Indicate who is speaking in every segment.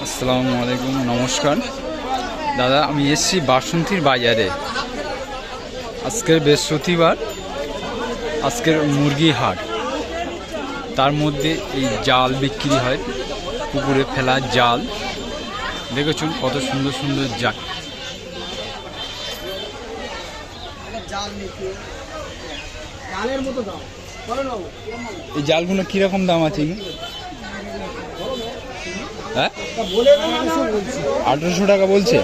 Speaker 1: আসসালামু আলাইকুম, নমস্কার দাদা। আমি এসেছি বাসন্তীর বাজারে। আজকের বৃহস্পতিবার, আজকের মুরগি হাট। তার মধ্যে এই জাল বিক্রি হয়, পুকুরে ফেলা জাল। দেখেছেন কত সুন্দর সুন্দর জাল। এই জালগুলো কিরকম দাম আছে? হ্যাঁ, 1800 টাকা বলছে।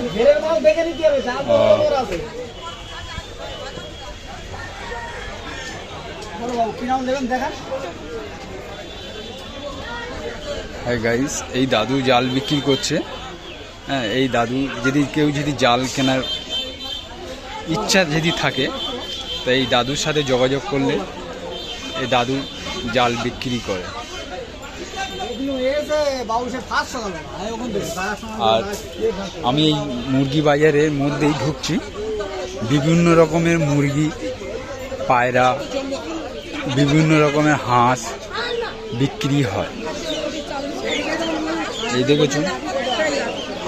Speaker 1: হ্যাঁ গাইস, এই দাদু জাল বিক্রি করছে। হ্যাঁ, এই দাদু কেউ যদি জাল কেনার ইচ্ছা যদি থাকে, তো এই দাদুর সাথে যোগাযোগ করলে এই দাদু জাল বিক্রি করে। আর আমি এই মুরগি বাজারের মধ্যেই ঢুকছি। বিভিন্ন রকমের মুরগি, পায়রা, বিভিন্ন রকমের হাঁস বিক্রি হয়। এই দেখেছেন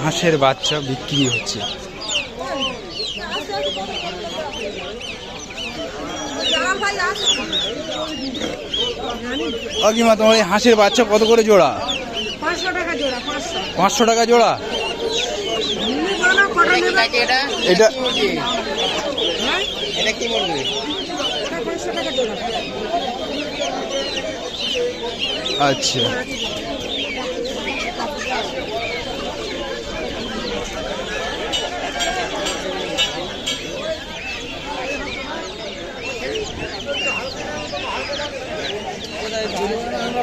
Speaker 1: হাঁসের বাচ্চা বিক্রি হচ্ছে। কাকিমা, তোমার এই হাঁসের বাচ্চা কত করে জোড়া?
Speaker 2: 500 টাকা জোড়া।
Speaker 1: 500 টাকা জোড়া। এটা কি মুরগি? আচ্ছা,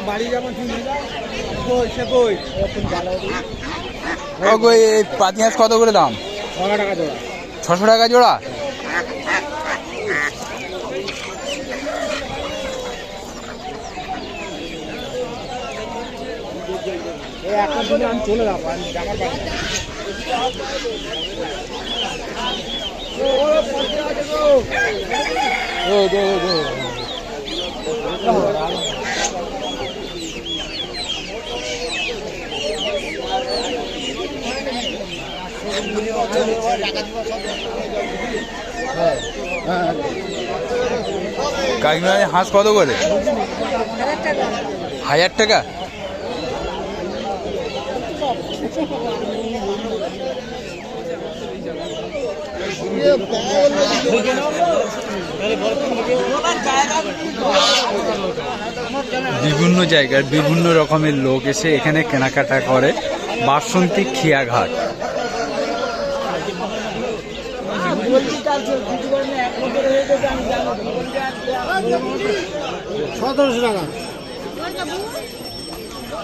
Speaker 3: বাড়ি যাবো।
Speaker 1: পাতি হাঁস কত করে দাম?
Speaker 3: 600 টাকা জোড়া।
Speaker 1: 600 টাকা জোড়া।
Speaker 3: একটা দিনে আমি চলে যাবো, আমি যাবার পারি।
Speaker 1: কাকিমা, হাঁস কত করে? 1000 টাকা। বিভিন্ন জায়গার বিভিন্ন রকমের লোক এসে এখানে কেনাকাটা করে। বাসন্তী খিয়াঘাট।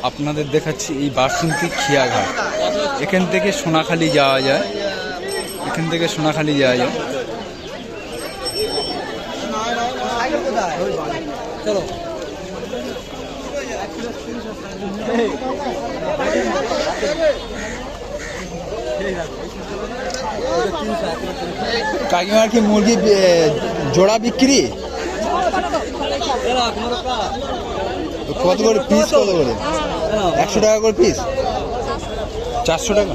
Speaker 1: আপনাদের দেখাচ্ছি এই বাসন্তী খিয়াঘাট। এখান থেকে সোনাখালি যাওয়া যায়।
Speaker 3: চলো।
Speaker 1: কাকিমার কি মুরগি জোড়া বিক্রি? কত করে পিস? কত করে? 100 টাকা করে পিস। 400 টাকা।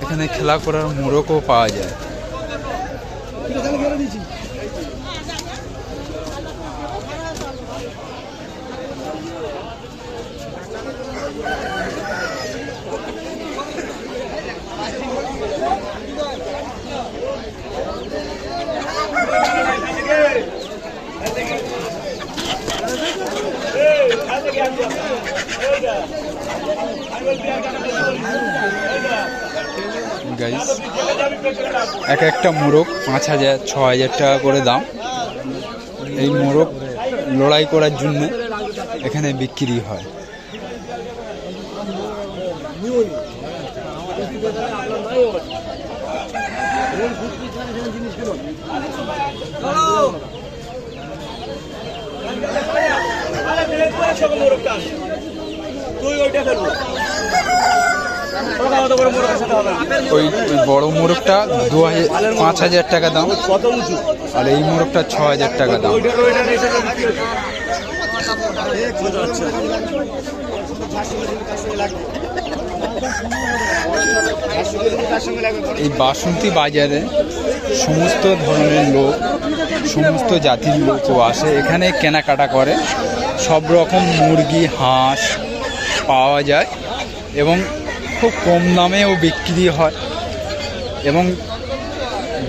Speaker 1: এখানে খেলা করার মোড়কও পাওয়া যায়। গাইস, এক একটা মোরগ 5000 6000 টাকা করে দাম। এই মোরগ লড়াই করার জন্য এখানে বিক্রি হয়। ওই ওই বড় মোরগটা 5,000 টাকা দাম, আর এই মোরগটা 6,000 টাকা দাম। এই বাসন্তী বাজারে সমস্ত ধরনের লোক, সমস্ত জাতির লোকও আসে এখানে কেনাকাটা করে। সব রকম মুরগি, হাঁস পাওয়া যায় এবং খুব কম দামেও বিক্রি হয়, এবং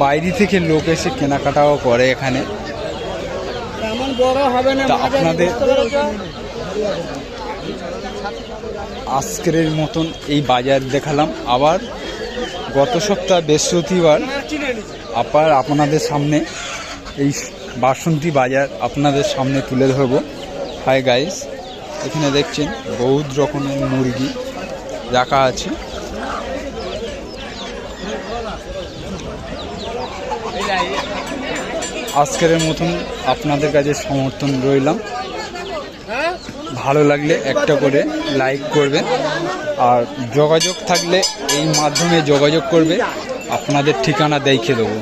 Speaker 1: বাইরে থেকে লোক এসে কেনাকাটাও করে এখানে। তা আপনাদের আজকের মতন এই বাজার দেখালাম। আবার গত সপ্তাহ বৃহস্পতিবার আপনাদের সামনে এই বাসন্তী বাজার আপনাদের সামনে তুলে ধরবো। হাই গাইস, এখানে দেখছেন বহুত রকমের মুরগি রাখা আছে। আজকের মতন আপনাদের কাছে সমর্থন রইলাম। ভালো লাগলে একটা করে লাইক করবেন, আর যোগাযোগ থাকলে এই মাধ্যমে যোগাযোগ করবে, আপনাদের ঠিকানা দেখিয়ে দেবো।